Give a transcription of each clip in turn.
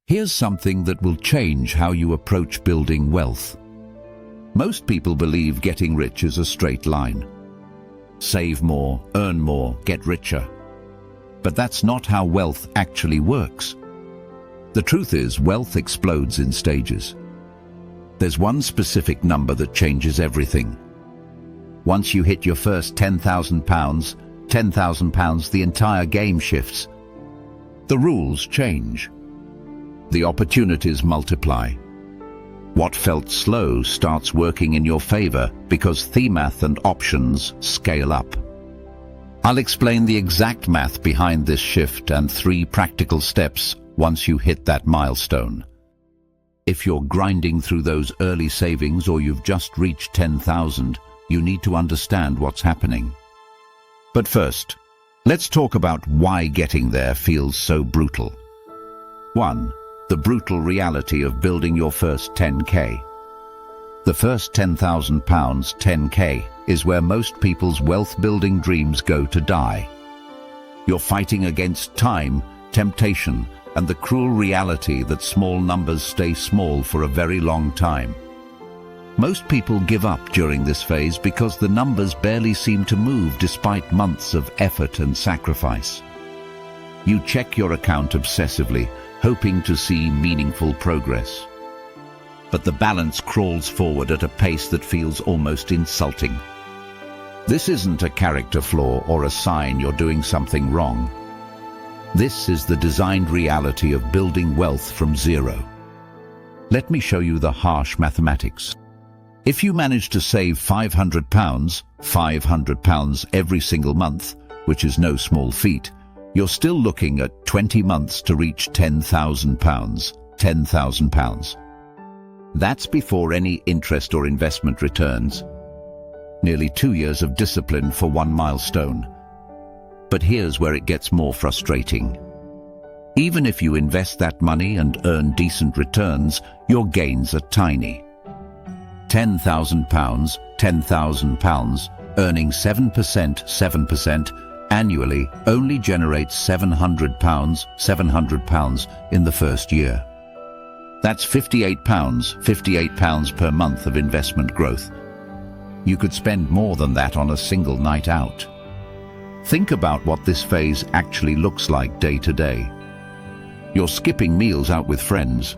Here's something that will change how you approach building wealth. Most people believe getting rich is a straight line. Save more, earn more, get richer. But that's not how wealth actually works. The truth is, wealth explodes in stages. There's one specific number that changes everything. Once you hit your first £10,000, the entire game shifts. The rules change. The opportunities multiply. What felt slow starts working in your favor because the math and options scale up. I'll explain the exact math behind this shift and 3 practical steps once you hit that milestone. If you're grinding through those early savings or you've just reached 10,000, you need to understand what's happening. But first, let's talk about why getting there feels so brutal. 1. The brutal reality of building your first 10K. The first £10,000, 10K, is where most people's wealth-building dreams go to die. You're fighting against time, temptation, and the cruel reality that small numbers stay small for a very long time. Most people give up during this phase because the numbers barely seem to move despite months of effort and sacrifice. You check your account obsessively, hoping to see meaningful progress. But the balance crawls forward at a pace that feels almost insulting. This isn't a character flaw or a sign you're doing something wrong. This is the designed reality of building wealth from zero. Let me show you the harsh mathematics. If you manage to save £500 every single month, which is no small feat, you're still looking at 20 months to reach £10,000. That's before any interest or investment returns. Nearly 2 years of discipline for one milestone. But here's where it gets more frustrating. Even if you invest that money and earn decent returns, your gains are tiny. £10,000, £10,000, earning 7% annually only generates £700 in the first year. That's £58 per month of investment growth. You could spend more than that on a single night out. Think about what this phase actually looks like day to day. You're skipping meals out with friends.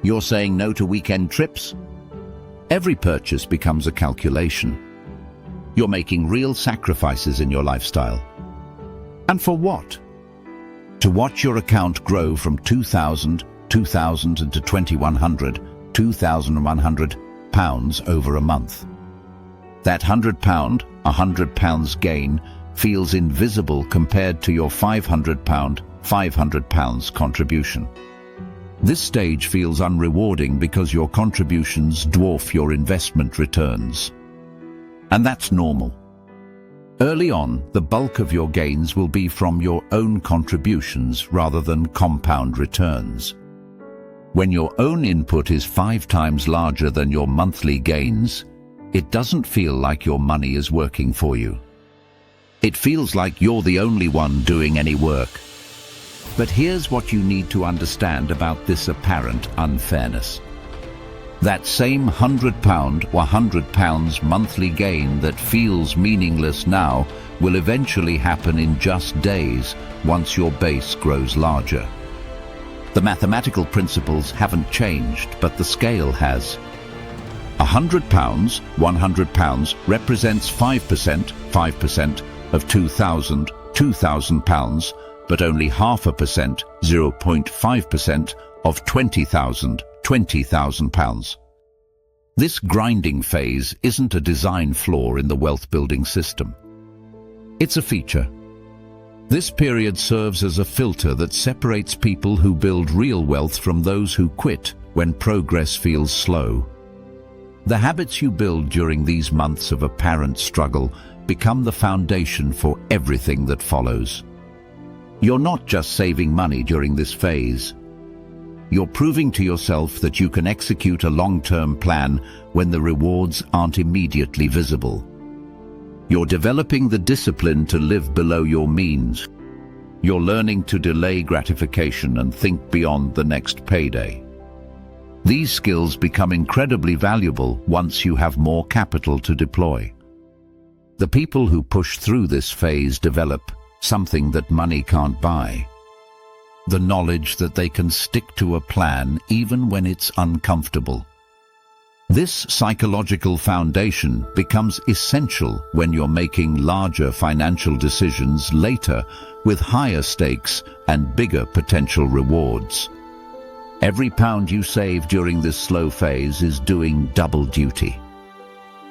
You're saying no to weekend trips. Every purchase becomes a calculation. You're making real sacrifices in your lifestyle. And for what? To watch your account grow from £2,000 to £2,100 over a month. That £100 gain feels invisible compared to your £500 contribution. This stage feels unrewarding because your contributions dwarf your investment returns. And that's normal. Early on, the bulk of your gains will be from your own contributions rather than compound returns. When your own input is 5 times larger than your monthly gains, it doesn't feel like your money is working for you. It feels like you're the only one doing any work. But here's what you need to understand about this apparent unfairness. That same £100 or £100 monthly gain that feels meaningless now will eventually happen in just days once your base grows larger. The mathematical principles haven't changed, but the scale has. £100, £100 represents 5% of £2,000, but only 0.5%, 0.5% of £20,000. This grinding phase isn't a design flaw in the wealth-building system. It's a feature. This period serves as a filter that separates people who build real wealth from those who quit when progress feels slow. The habits you build during these months of apparent struggle become the foundation for everything that follows. You're not just saving money during this phase. You're proving to yourself that you can execute a long-term plan when the rewards aren't immediately visible. You're developing the discipline to live below your means. You're learning to delay gratification and think beyond the next payday. These skills become incredibly valuable once you have more capital to deploy. The people who push through this phase develop something that money can't buy: the knowledge that they can stick to a plan even when it's uncomfortable. This psychological foundation becomes essential when you're making larger financial decisions later with higher stakes and bigger potential rewards. Every pound you save during this slow phase is doing double duty.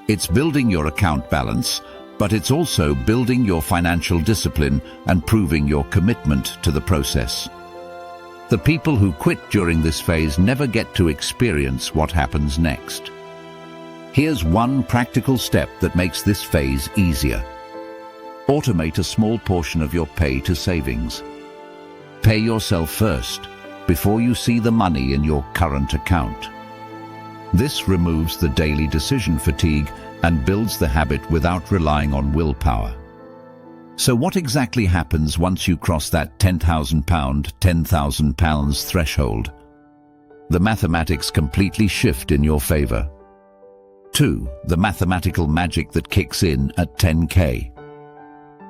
It's building your account balance, but it's also building your financial discipline and proving your commitment to the process. The people who quit during this phase never get to experience what happens next. Here's one practical step that makes this phase easier. Automate a small portion of your pay to savings. Pay yourself first, before you see the money in your current account. This removes the daily decision fatigue and builds the habit without relying on willpower. So what exactly happens once you cross that £10,000 threshold? The mathematics completely shift in your favor. 2. The mathematical magic that kicks in at 10K.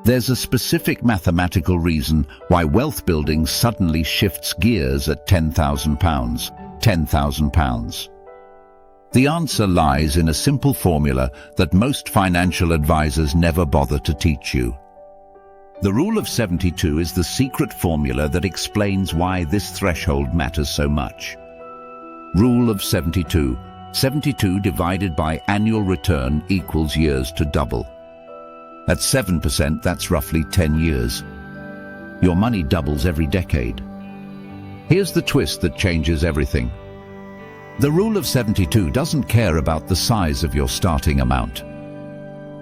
There's a specific mathematical reason why wealth building suddenly shifts gears at £10,000. £10,000. The answer lies in a simple formula that most financial advisors never bother to teach you. The Rule of 72 is the secret formula that explains why this threshold matters so much. Rule of 72. 72 divided by annual return equals years to double. At 7%, that's roughly 10 years. Your money doubles every decade. Here's the twist that changes everything. The Rule of 72 doesn't care about the size of your starting amount.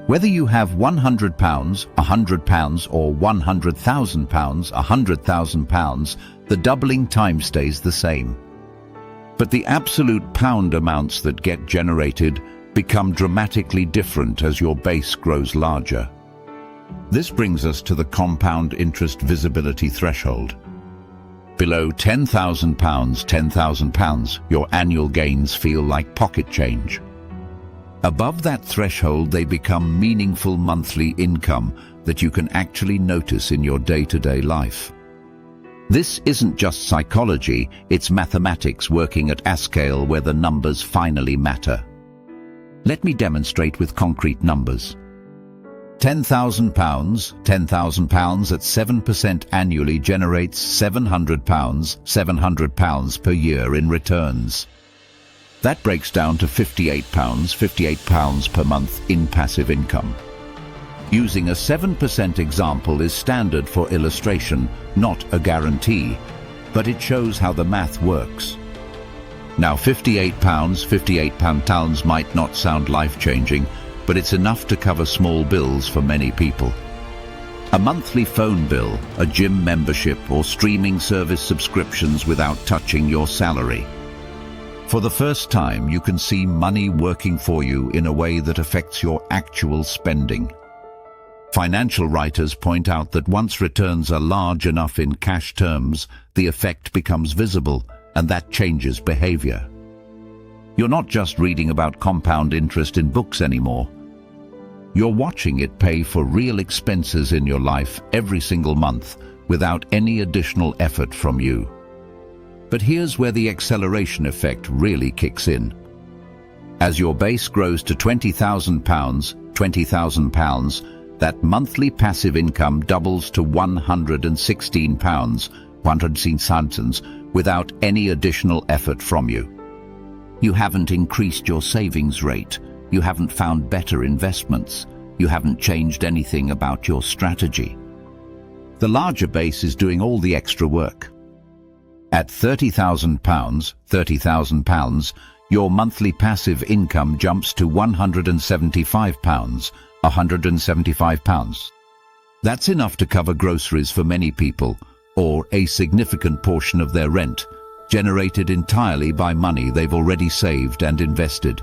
Whether you have £100, £100 or £100,000, £100,000, the doubling time stays the same. But the absolute pound amounts that get generated become dramatically different as your base grows larger. This brings us to the compound interest visibility threshold. Below £10,000, your annual gains feel like pocket change. Above that threshold, they become meaningful monthly income that you can actually notice in your day-to-day life. This isn't just psychology, it's mathematics working at a scale where the numbers finally matter. Let me demonstrate with concrete numbers. £10,000 at 7% annually generates £700 per year in returns. That breaks down to £58 per month in passive income. Using a 7% example is standard for illustration, not a guarantee, but it shows how the math works. Now £58 might not sound life-changing, but it's enough to cover small bills for many people. A monthly phone bill, a gym membership, or streaming service subscriptions without touching your salary. For the first time, you can see money working for you in a way that affects your actual spending. Financial writers point out that once returns are large enough in cash terms, the effect becomes visible, and that changes behavior. You're not just reading about compound interest in books anymore. You're watching it pay for real expenses in your life every single month without any additional effort from you. But here's where the acceleration effect really kicks in. As your base grows to £20,000, that monthly passive income doubles to £116, without any additional effort from you. You haven't increased your savings rate. You haven't found better investments. You haven't changed anything about your strategy. The larger base is doing all the extra work. At £30,000, your monthly passive income jumps to £175. That's enough to cover groceries for many people, or a significant portion of their rent, generated entirely by money they've already saved and invested.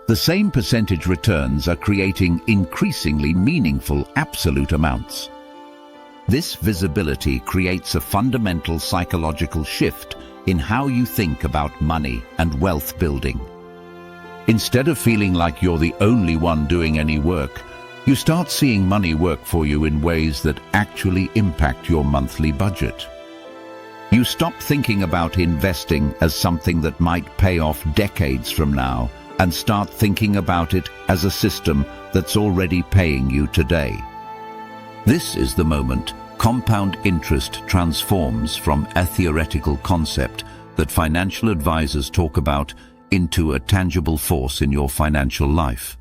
The same percentage returns are creating increasingly meaningful absolute amounts. This visibility creates a fundamental psychological shift in how you think about money and wealth building. Instead of feeling like you're the only one doing any work, you start seeing money work for you in ways that actually impact your monthly budget. You stop thinking about investing as something that might pay off decades from now and start thinking about it as a system that's already paying you today. This is the moment compound interest transforms from a theoretical concept that financial advisors talk about into a tangible force in your financial life.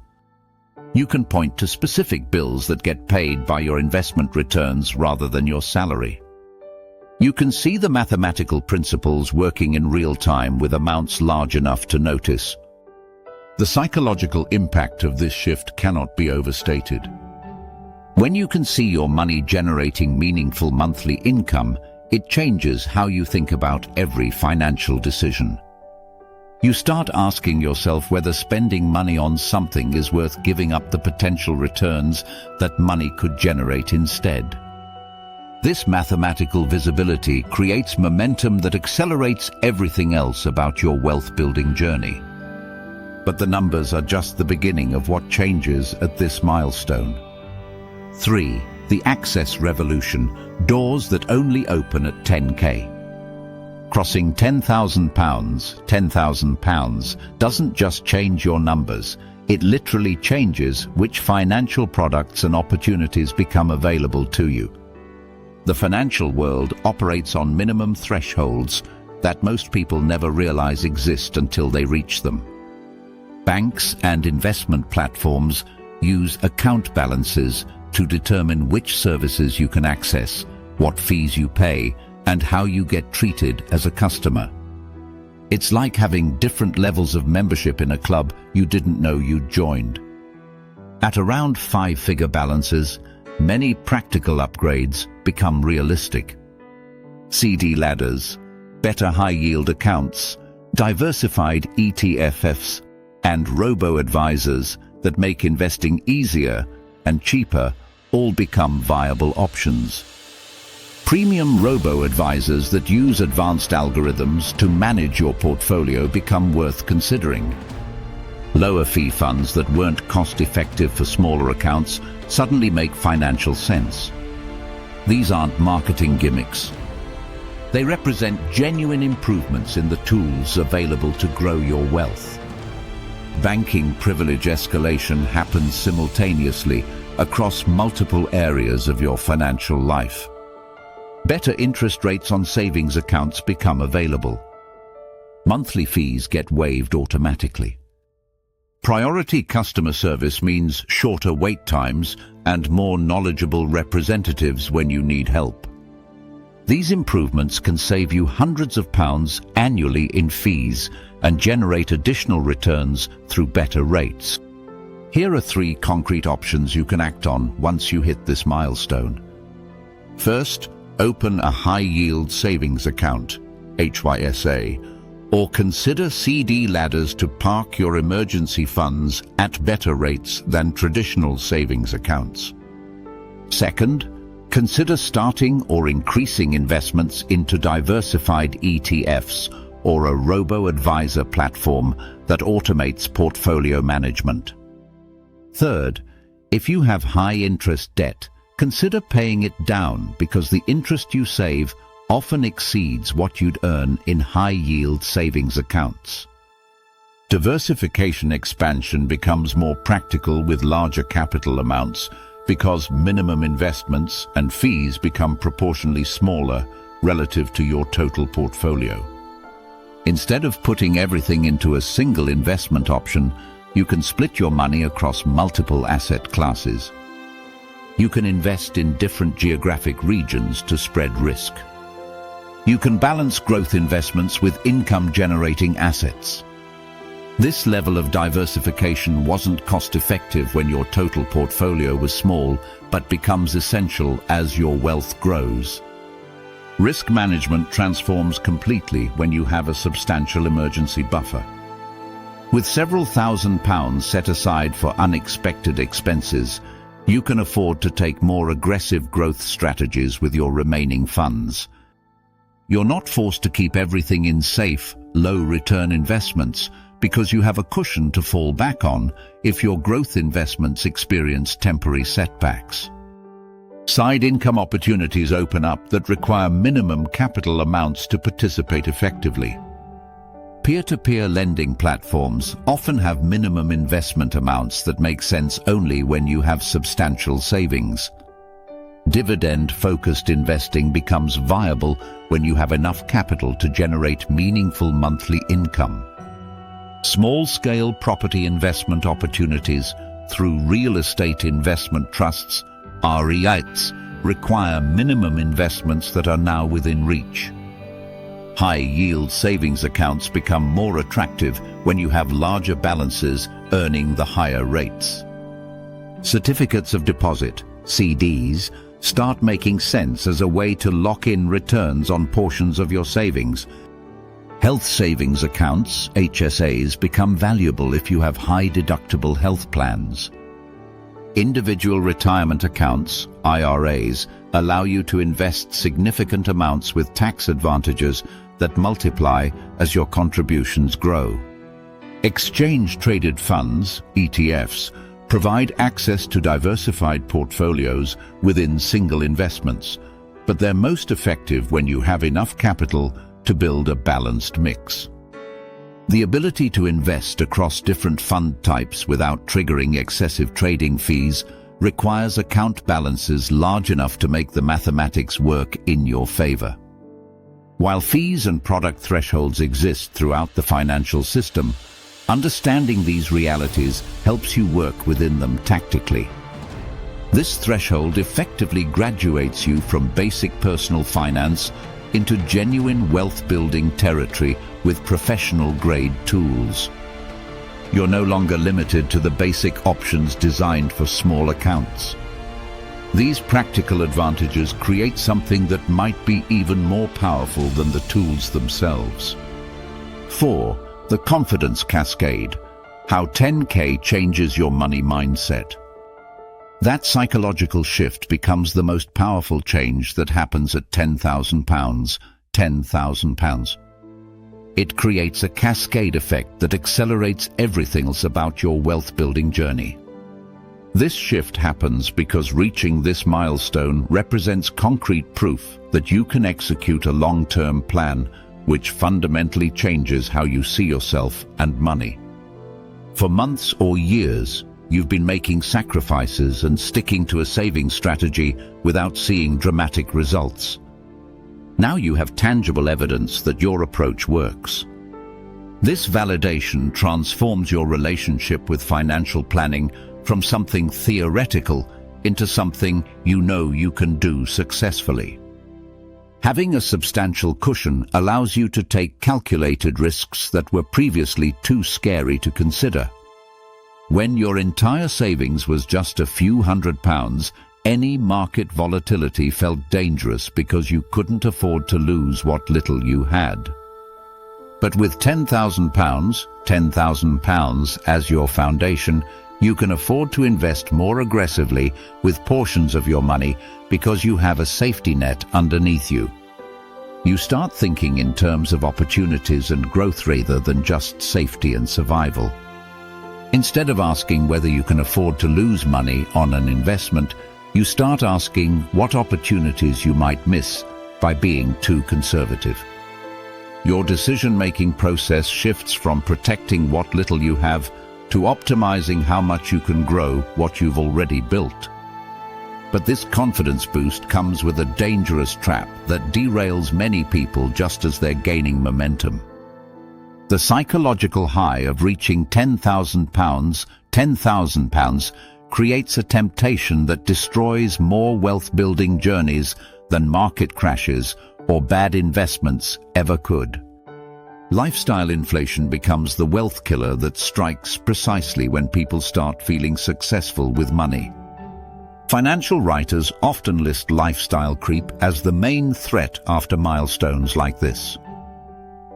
You can point to specific bills that get paid by your investment returns rather than your salary. You can see the mathematical principles working in real time with amounts large enough to notice. The psychological impact of this shift cannot be overstated. When you can see your money generating meaningful monthly income, it changes how you think about every financial decision. You start asking yourself whether spending money on something is worth giving up the potential returns that money could generate instead. This mathematical visibility creates momentum that accelerates everything else about your wealth-building journey. But the numbers are just the beginning of what changes at this milestone. 3. The access revolution, doors that only open at 10K. Crossing £10,000 doesn't just change your numbers, it literally changes which financial products and opportunities become available to you. The financial world operates on minimum thresholds that most people never realize exist until they reach them. Banks and investment platforms use account balances to determine which services you can access, what fees you pay, and how you get treated as a customer. It's like having different levels of membership in a club you didn't know you'd joined. At around 5-figure balances, many practical upgrades become realistic. CD ladders, better high-yield accounts, diversified ETFs, and robo-advisors that make investing easier and cheaper all become viable options. Premium robo-advisors that use advanced algorithms to manage your portfolio become worth considering. Lower fee funds that weren't cost-effective for smaller accounts suddenly make financial sense. These aren't marketing gimmicks. They represent genuine improvements in the tools available to grow your wealth. Banking privilege escalation happens simultaneously across multiple areas of your financial life. Better interest rates on savings accounts become available. Monthly fees get waived automatically. Priority customer service means shorter wait times and more knowledgeable representatives when you need help. These improvements can save you hundreds of pounds annually in fees and generate additional returns through better rates. Here are 3 concrete options you can act on once you hit this milestone. First, open a high-yield savings account, HYSA, or consider CD ladders to park your emergency funds at better rates than traditional savings accounts. Second, consider starting or increasing investments into diversified ETFs or a robo-advisor platform that automates portfolio management. Third, if you have high-interest debt, consider paying it down because the interest you save often exceeds what you'd earn in high-yield savings accounts. Diversification expansion becomes more practical with larger capital amounts because minimum investments and fees become proportionally smaller relative to your total portfolio. Instead of putting everything into a single investment option, you can split your money across multiple asset classes. You can invest in different geographic regions to spread risk. You can balance growth investments with income-generating assets. This level of diversification wasn't cost-effective when your total portfolio was small, but becomes essential as your wealth grows. Risk management transforms completely when you have a substantial emergency buffer. With several £1,000s set aside for unexpected expenses, You can afford to take more aggressive growth strategies with your remaining funds. You're not forced to keep everything in safe, low-return investments because you have a cushion to fall back on if your growth investments experience temporary setbacks. Side income opportunities open up that require minimum capital amounts to participate effectively. Peer-to-peer lending platforms often have minimum investment amounts that make sense only when you have substantial savings. Dividend-focused investing becomes viable when you have enough capital to generate meaningful monthly income. Small-scale property investment opportunities through real estate investment trusts, REITs, require minimum investments that are now within reach. High-yield savings accounts become more attractive when you have larger balances earning the higher rates. Certificates of deposit, CDs, start making sense as a way to lock in returns on portions of your savings. Health savings accounts, HSAs, become valuable if you have high-deductible health plans. Individual retirement accounts, IRAs, allow you to invest significant amounts with tax advantages that multiply as your contributions grow. Exchange-traded funds, ETFs, provide access to diversified portfolios within single investments, but they're most effective when you have enough capital to build a balanced mix. The ability to invest across different fund types without triggering excessive trading fees requires account balances large enough to make the mathematics work in your favor. While fees and product thresholds exist throughout the financial system, understanding these realities helps you work within them tactically. This threshold effectively graduates you from basic personal finance into genuine wealth-building territory with professional-grade tools. You're no longer limited to the basic options designed for small accounts. These practical advantages create something that might be even more powerful than the tools themselves. 4. The Confidence Cascade. How 10K changes your money mindset. That psychological shift becomes the most powerful change that happens at £10,000, £10,000. It creates a cascade effect that accelerates everything else about your wealth-building journey. This shift happens because reaching this milestone represents concrete proof that you can execute a long-term plan which fundamentally changes how you see yourself and money. For months or years, you've been making sacrifices and sticking to a saving strategy without seeing dramatic results. Now you have tangible evidence that your approach works. This validation transforms your relationship with financial planning from something theoretical into something you know you can do successfully. Having a substantial cushion allows you to take calculated risks that were previously too scary to consider. When your entire savings was just a few £100s, any market volatility felt dangerous because you couldn't afford to lose what little you had. But with £10,000 as your foundation, you can afford to invest more aggressively with portions of your money because you have a safety net underneath you. You start thinking in terms of opportunities and growth rather than just safety and survival. Instead of asking whether you can afford to lose money on an investment, you start asking what opportunities you might miss by being too conservative. Your decision-making process shifts from protecting what little you have to optimizing how much you can grow what you've already built. But this confidence boost comes with a dangerous trap that derails many people just as they're gaining momentum. The psychological high of reaching £10,000 creates a temptation that destroys more wealth-building journeys than market crashes or bad investments ever could. Lifestyle inflation becomes the wealth killer that strikes precisely when people start feeling successful with money. Financial writers often list lifestyle creep as the main threat after milestones like this.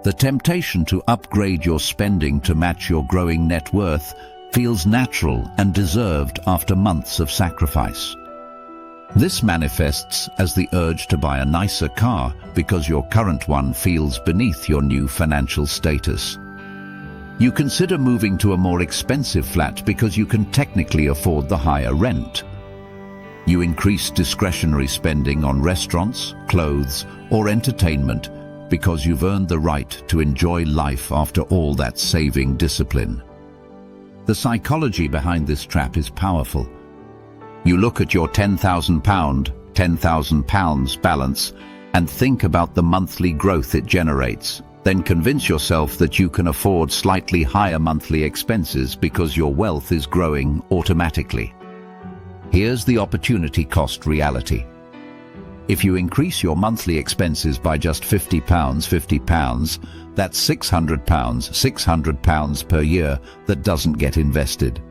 The temptation to upgrade your spending to match your growing net worth feels natural and deserved after months of sacrifice. This manifests as the urge to buy a nicer car because your current one feels beneath your new financial status. You consider moving to a more expensive flat because you can technically afford the higher rent. You increase discretionary spending on restaurants, clothes, or entertainment because you've earned the right to enjoy life after all that saving discipline. The psychology behind this trap is powerful. You look at your £10,000 balance and think about the monthly growth it generates. Then convince yourself that you can afford slightly higher monthly expenses because your wealth is growing automatically. Here's the opportunity cost reality. If you increase your monthly expenses by just £50, that's £600 per year that doesn't get invested.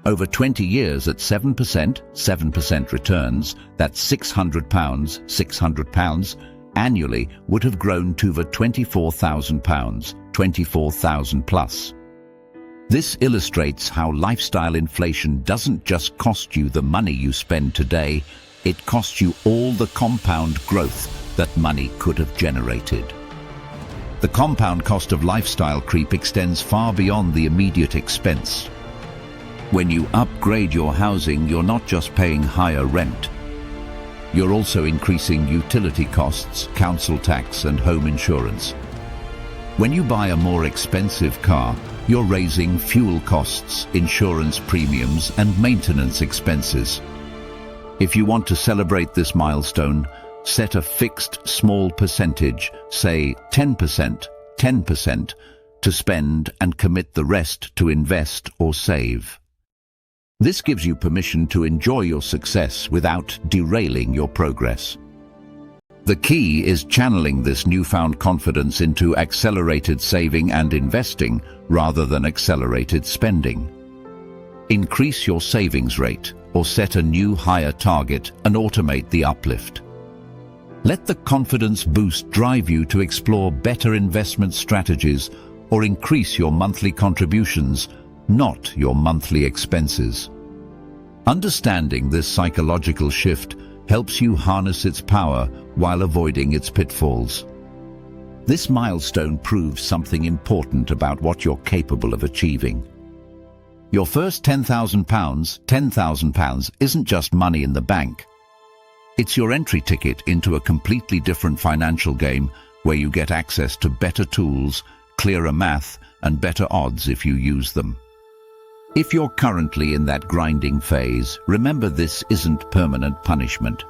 Over 20 years at 7% returns, that's £600 annually would have grown to over £24,000, 24,000 plus. This illustrates how lifestyle inflation doesn't just cost you the money you spend today, it costs you all the compound growth that money could have generated. The compound cost of lifestyle creep extends far beyond the immediate expense. When you upgrade your housing, you're not just paying higher rent. You're also increasing utility costs, council tax, and home insurance. When you buy a more expensive car, you're raising fuel costs, insurance premiums, and maintenance expenses. If you want to celebrate this milestone, set a fixed small percentage, say 10%, to spend and commit the rest to invest or save. This gives you permission to enjoy your success without derailing your progress. The key is channeling this newfound confidence into accelerated saving and investing rather than accelerated spending. Increase your savings rate or set a new higher target and automate the uplift. Let the confidence boost drive you to explore better investment strategies or increase your monthly contributions, not your monthly expenses. Understanding this psychological shift helps you harness its power while avoiding its pitfalls. This milestone proves something important about what you're capable of achieving. Your first £10,000 isn't just money in the bank. It's your entry ticket into a completely different financial game where you get access to better tools, clearer math, and better odds if you use them. If you're currently in that grinding phase, remember this isn't permanent punishment.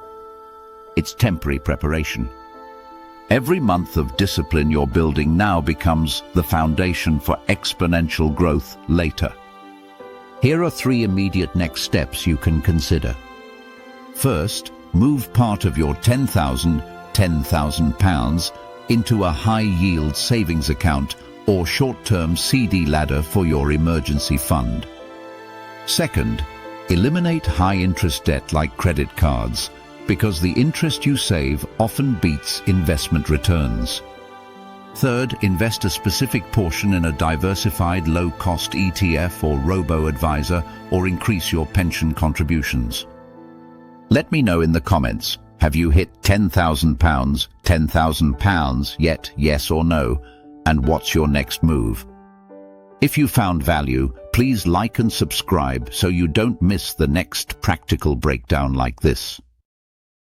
It's temporary preparation. Every month of discipline you're building now becomes the foundation for exponential growth later. Here are 3 immediate next steps you can consider. First, move part of your £10,000 into a high-yield savings account or short-term CD ladder for your emergency fund. Second, eliminate high-interest debt like credit cards, because the interest you save often beats investment returns. Third, invest a specific portion in a diversified low-cost ETF or robo-advisor or increase your pension contributions. Let me know in the comments, have you hit £10,000 yet, yes or no, and what's your next move? If you found value, please like and subscribe so you don't miss the next practical breakdown like this.